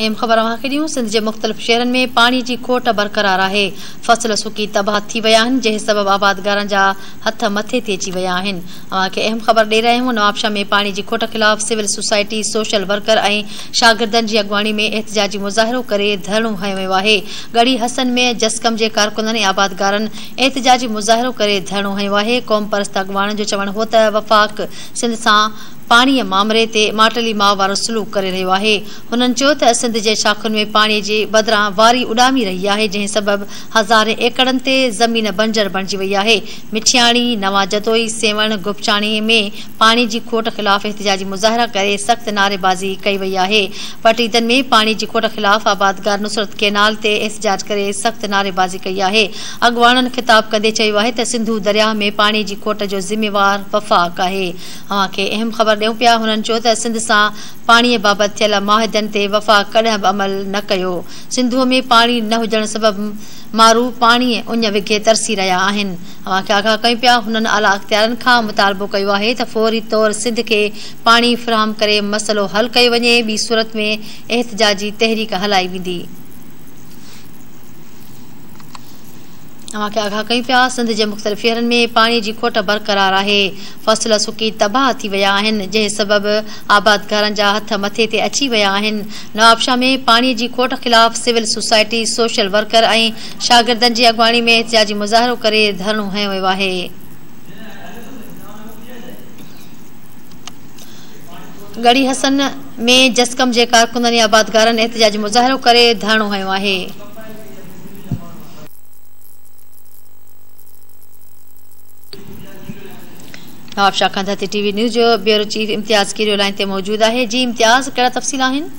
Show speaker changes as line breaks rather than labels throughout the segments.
अहम ख़बर सिंध के मुख़्तलिफ़ शहरन में पानी की खोट बरक़रार है। फसल सुकी तबाह थी विया आहिनि, जंहिं सबब आबादगारनि जा हथ मथे ते अची विया आहिनि। अहम ख़बर ॾेई रहिया आहियूं। नवाबशाह में पानी की खोट ख़िलाफ़ सिविल सोसाइटी, सोशल वर्कर ऐं शागिर्दनि जी अॻुवाणी में एहतजाजी मुज़ाहिरो करे धरणो हयो वियो आहे। गढ़ी हसन में जसकम के कारकुननि ऐं आबादगारनि एहतजाजी मुज़ाहिरो करे धरणो हयो आहे। क़ौम परस्त अॻुवाणनि जो चवणु हो त वफ़ाक़ सिंध सां पानी मामले ते माटली माव वारो सलूक करे रहियो आहे। हुननि चयो त सिंध जे शाखुनि में पाणी जे बदिरां वारी उॾामी रही आहे, जंहिं सबब हज़ारे एकड़नि ते ज़मीन बंजर बणिजी वई आहे। मिठियाणी, नवां जतोई, सेवण, गुपचाणी में पानी की खोट ख़िलाफ़ एहतजाजी मुज़ाहिरा करे सख़्त नारेबाज़ी कई वई आहे। पटीदन में पानी की खोट ख़िलाफ़ आबादगार नुसरत केनाल ते एहतजाज करे सख़्त नारेबाज़ी कई आहे। अॻुवाणनि ख़िताब कंदे चयो आहे त सिंधु दरिया में पानी की खोट जो ज़िम्मेवार वफ़ाक़ आहे। अहम ख़बर ॾियूं पिया। हुननि चयो त सिंध सां पाणीअ बाबति थियल मुआहिदनि ते वफ़ाक़ कॾहिं बि अमल न कयो। सिंधूअ में पाणी न हुजण सबबि माण्हू पाणी उञ विघे तरसी रहिया आहिनि। आगाह कयूं पिया। हुननि आला अख़्तियारनि खां मुतालबो कयो आहे त फौरी तौर सिंध खे पाणी फ़राहम करे मसइलो हल कयो वञे। ॿी सूरत में एहतजाजी तहरीक हलाई वेंदी। आगाह कयूं पिया। सिंध के मुख़्तलिफ़ शहरनि में पानी की खोट बरक़रार है। फसल सुकी तबाह थी विया आहिनि, जंहिं सबब आबादगारनि जा हथ मथे ते अची विया आहिनि। नवाबशाह में पानी की खोट ख़िलाफ़ सिविल सोसाइटी, सोशल वर्कर ऐं शागिर्दनि जी अॻुवाणी में एहतजाजी मुज़ाहिरो करे धरणो हयो वियो आहे। गढ़ी हसन में जसकम के कारकुननि ऐं आबादगारनि एहतजाजी मुज़ाहिरो करे धरणो हयो आहे। नवाबशाह खां धरती टीवी न्यूज़ जो ब्यूरो चीफ इम्तियाज़ कीरियो लाइन ते मौजूद है। जी इम्तियाज़, कड़ा तफ़सील आहिनि?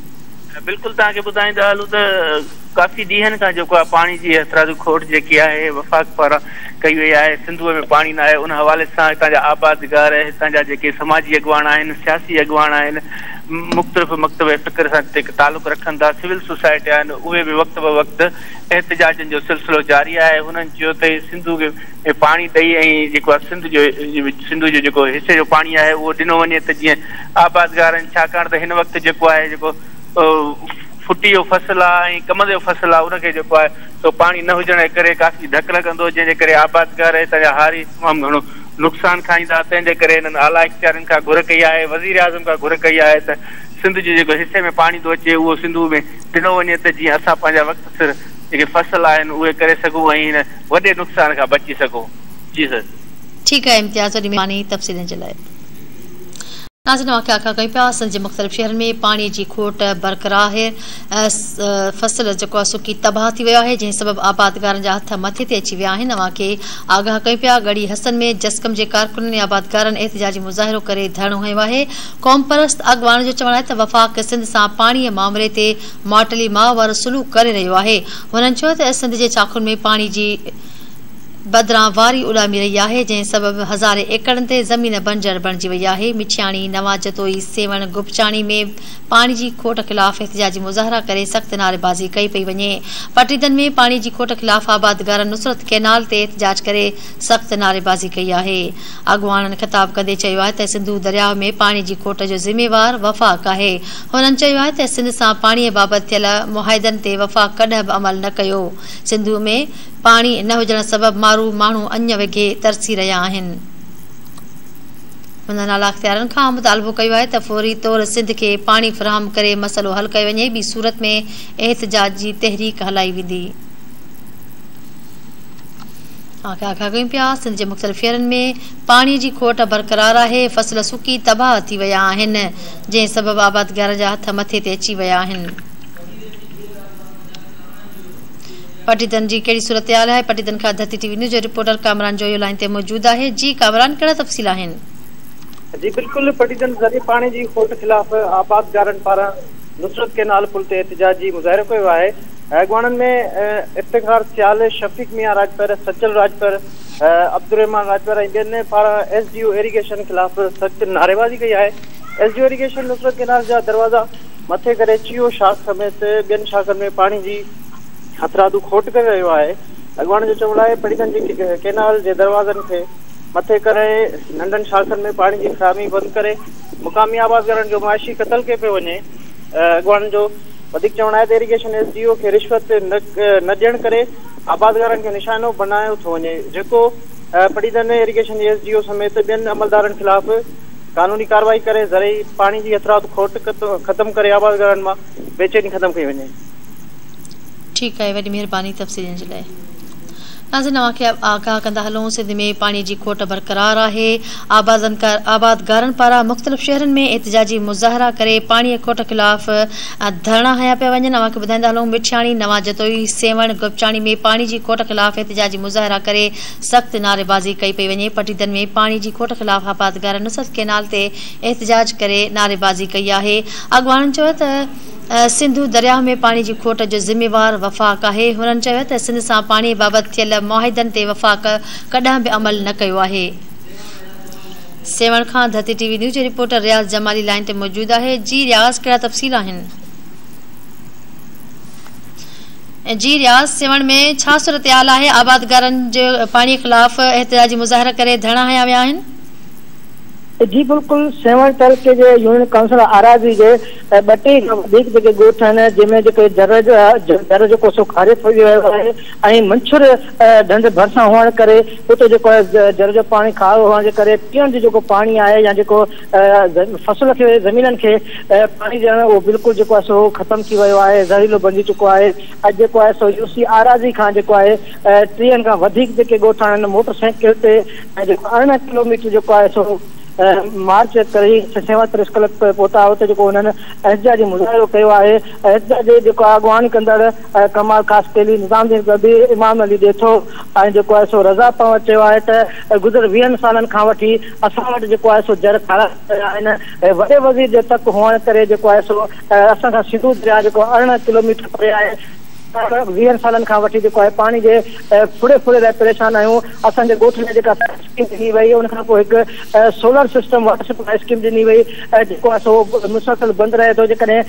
बिल्कुल तव्हांखे ॿुधाईंदा हलूं त काफ़ी ॾींहंनि खां जेको आहे पाणी जी एतिराज़ खोट जेकी आहे वफ़ाक़ पारां कई वई आहे। सिंधूअ में पाणी न आहे, उन हवाले सां हितां जा आबादगार, हितां जा जेके समाजी अॻुवान आहिनि, सियासी अॻुवान आहिनि, मुख़्तलिफ़ मकतब फ़िक्र सां तालुक़ रखनि था, सिविल सोसाइटी आहिनि, उहे बि वक़्त ब वक़्तु एहतजाजनि जो सिलसिलो जारी आहे। हुननि चयो त सिंधु में पाणी ॾेई ऐं जेको आहे सिंधु जो जेको हिसे जो पाणी आहे उहो ॾिनो वञे त जीअं आबादगारनि, छाकाणि त हिन वक़्तु जेको आहे जेको फुटी जो फसल आहे ऐं कमंद जो फसल आहे, उनखे जेको आहे सो पाणी न हुजण जे करे काफ़ी धक लॻंदो, जंहिंजे करे आबादगार हितां जा हारी तमामु घणो नुक़सानु खाईंदा। तंहिंजे करे हिननि आला इख्तियारनि खां घुर कई आहे, वज़ीर आज़म खां घुर कई आहे त सिंध जे जेको हिसे में पाणी थो अचे उहो सिंधु में ॾिनो वञे त जीअं असां पंहिंजा वक़्तु सिर जेके फसल आहिनि उहे करे सघूं ऐं हिन वॾे नुक़सान खां बची सघूं। जी सर,
ठीकु आहे इम्तियाज़, वॾी महिरबानी तफ़सीलनि जे लाइ। नाज़रीन, आगाह कयूं पिया। सिंध जे मुख़्तलिफ़ शहरनि में पाणी की खोट बरक़रार है। फसल जेको आहे सुकी तबाह थी वियो आहे, जंहिं सबब आबादगारनि जा हथ मथे ते अची विया आहिनि। आगाह कयूं पिया। गढ़ी हसन में जसकम के कारकुननि ऐं आबादगारनि एहतजाजी मुज़ाहिरो करे धरणो हयो आहे। क़ौम परस्त अॻुवान जो चवणु आहे त वफ़ाक़ सिंध सां पाणीअ मामले ते माटली माव वारो सलूक करे रहियो आहे। हुननि चयो त सिंध जे शाखुनि में पाणी जी बदिरां वारी उॾामी रही आहे, जंहिं सबब हज़ारे एकड़नि ते ज़मीन बंजर बणिजी वई आहे। मिठियाणी, नवां जतोई, सेवण, गुपचाणी में पानी की खोट ख़िलाफ़ एहतजाजी मुज़ाहिरा करे सख़्त नारेबाज़ी कई पई वञे। पटीदन में पानी की खोट ख़िलाफ़ आबादगारनि नुसरत केनाल ते एहतजाज करे सख़्त नारेबाज़ी कई आहे। अॻुवाणनि ख़िताब कंदे चयो आहे त सिंधु दरिया में पानी की खोट जो ज़िम्मेवार वफ़ाक़ आहे। हुननि चयो आहे त सिंध सां पाणीअ बाबति थियल मुआहिदनि ते वफ़ाक़ कॾहिं बि अमल न कयो। सिंधु में पाणी न हुजण सबब माण्हू अञ विघे तरसी रहिया आहिनि। हुननि आला अख़्तियारनि खां मुतालबो कयो आहे त फौरी तौर सिंध खे पाणी फ़राहम करे मसइलो हल कयो वञे। ॿी सूरत में एहतजाजी तहरीक हलाई वेंदी। आगाह कयूं पिया। सिंध जे मुख़्तलिफ़ शहरनि में पाणी की खोट बरक़रार आहे। फसल सुकी तबाह थी विया आहिनि, जंहिं सबब आबादगार जा हथ मथे ते अची विया आहिनि। पटीदन जी कहिड़ी सूरत हाल है? पटीदन खां धरती टीवी न्यूज़ जो रिपोर्टर कामरान जोयो लाइन ते मौजूद है। जी कामरान, कड़ा तफ़सील आहिनि?
जी बिल्कुल, पटीदन ज़रिए पाणी जी खोट ख़िलाफ़ आबादगारनि पारां नुसरत केनाल पुल ते एहतजाजी मुज़ाहिरो कयो आहे। अॻुवाणनि में इफ्तिखार सियाल, शफ़ीक मियां राजपर, सचल राजपर, अब्दुर्रहमान राजपर ऐं ॿियनि पारां SDO इरीगेशन ख़िलाफ़ सख़्त नारेबाज़ी कई आहे। SDO इरीगेशन नुसरत केनाल जा दरवाज़ा मथे करे चियो शाख समेत ॿियनि शाखनि में पाणी जी हथरादू खोट करे रहियो आहे। अॻुवाण जो चवणु आहे पटीदन जी केनाल जे दरवाज़नि खे मथे करे नंढनि शाखनि में पाणी की फ़राहमी बंदि करे मुक़ामी आबादगारनि जो माशी क़तल के पे वञे। अॻुवाण जो वधिक चवण आहे त इरिगेशन SDO खे रिश्वत न ॾियण करे आबादगारनि खे निशानो बनायो थो वञे, जेको पटीदन इरिगेशन SDO समेत ॿियनि अमलदारनि ख़िलाफ़ कानूनी कार्रवाई करे ज़रिए पाणी जी हथरात खोट ख़तम करे आबादगारनि मां बेचैनी ख़तम कई वञे।
ठीकु आहे, वॾी महिरबानी तफ़सीलनि जे लाइ। नाज़रीन, तव्हांखे आगाह कंदा हलूं, सिंध में पाणी जी खोट बरक़रार आहे। आबादगारनि पारां मुख़्तलिफ़ शहरनि में एहतिजाजी मुज़ाहिरा करे पाणीअ खोट ख़िलाफ़ धरणा हया पिया वञनि। तव्हांखे ॿुधाईंदा हलूं, मिठियाणी, नवां जतोई, सेवण, गुपचाणी में पाणी जी खोट ख़िलाफ़ एहतिजाजी मुज़ाहिरा करे सख़्त नारेबाज़ी कई पई वञे। पटीदन में पाणी जी खोट ख़िलाफ़ आबादगार नुसरत केनाल ते एहतिजाज करे नारेबाज़ी कई आहे। अॻवाननि चयो त सिंधु दरिया में पाणी जी खोट जो ज़िम्मेवार वफ़ाक़ आहे। हुननि चयो त सिंध सां पाणी बाबति थियल मुआहिदनि ते वफ़ाक़ कॾहिं बि अमल न कयो आहे। सेवण खां धरती TV न्यूज़ जो रिपोर्टर रियाज़ जमाली लाइन ते मौजूद आहे। जी रियाज़, कहिड़ा तफ़सील आहिनि? जी रियाज़, सेवण में छा सूरत हाल आहे? आबादगारनि जो पाणी ख़िलाफ़ एहतिजाजी मुज़ाहिरा करे धरणा हया विया आहिनि?
जी बिल्कुल, सेवण तहलके जे यूनियन काउंसिल आराज़ी जे 2 वधीक जेके ॻोठ आहिनि जंहिंमें जेके दर जेको सो खारिज थी वियो आहे ऐं मंछर ढंढ भरिसां हुअण करे उते जेको आहे दर जो पाणी खारो हुअण जे करे पीअण जो जेको पाणी आहे या जेको फसल खे ज़मीननि खे पाणी ॾियणु उहो बिल्कुलु जेको आहे सो ख़तम थी वियो आहे, ज़हरीलो बणिजी चुको आहे। अॼु जेको आहे सो UC आराज़ी खां जेको आहे 30 खां वधीक जेके ॻोठ आहिनि मोटरसाइकिल ते ऐं जेको 18 किलोमीटर जेको आहे सो मार्च करे सेवा प्रेस क्लब पहुता, हुते जेको हुननि एहतिजाजी मुज़ाहिरो कयो आहे। एहतिजाज जेको अॻवानी कंदड़ कमाल कास्केली, निज़ामुद्दीन गबी, इमाम अली ॾेथो ऐं जेको आहे सो रज़ा पंवर चयो आहे त गुज़र 20 सालनि खां वठी असां वटि जेको आहे सो जर खारा आहिनि। वॾे वज़ीर जे तक हुअण करे जेको आहे सो असां खां सिंधु दरिया जेको 18 किलोमीटर परे आहे। 20 सालनि खां वठी जेको आहे पाणी जे फुड़े लाइ परेशान आहियूं। असांजे ॻोठ में जेका स्कीम ॾिनी वई, उन खां पोइ हिकु solar system water supply scheme ॾिनी वई, जेको आहे सो मुसलसल बंदि रहे थो। जेकॾहिं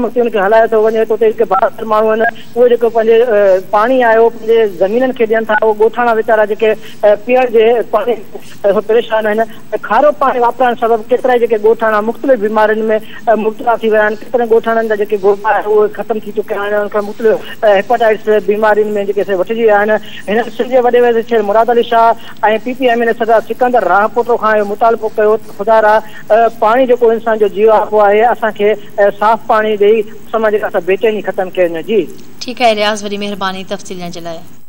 उनखे हलायो थो वञे त उते जेके बहादुर माण्हू आहिनि उहे जेको पंहिंजे पाणी आहे उहो पंहिंजे ज़मीननि खे ॾियनि था। उहे ॻोठाणा वीचारा जेके पीअण जे पाणी परेशान आहिनि। खारो पाणी वापरण सबबु केतिरा ई जेके ॻोठाणा मुख़्तलिफ़ बीमारियुनि में मुब्तला थी विया आहिनि। केतिरनि ॻोठाणनि जा जेके गोबा आहे उहे ख़तम थी चुकिया आहिनि। उनखां मुख़्तलिफ़ हेपेटाइटिस बीमारियुनि में जेके वठिजी विया आहिनि। हिन सिंध जे वॾे वज़ीर मुराद अली शाह ऐं PPM ने सरदार सिकंदर राहपुटो खां इहो मुतालबो कयो त ख़ुदा पाणी जेको इंसान जो जीवापो आहे असांखे साफ़ पाणी ॾेई समाज जेका बेचैनी ख़तम कयो। जी
ठीकु आहे रियाज़, वॾी महिरबानी तफ़सील जे लाइ।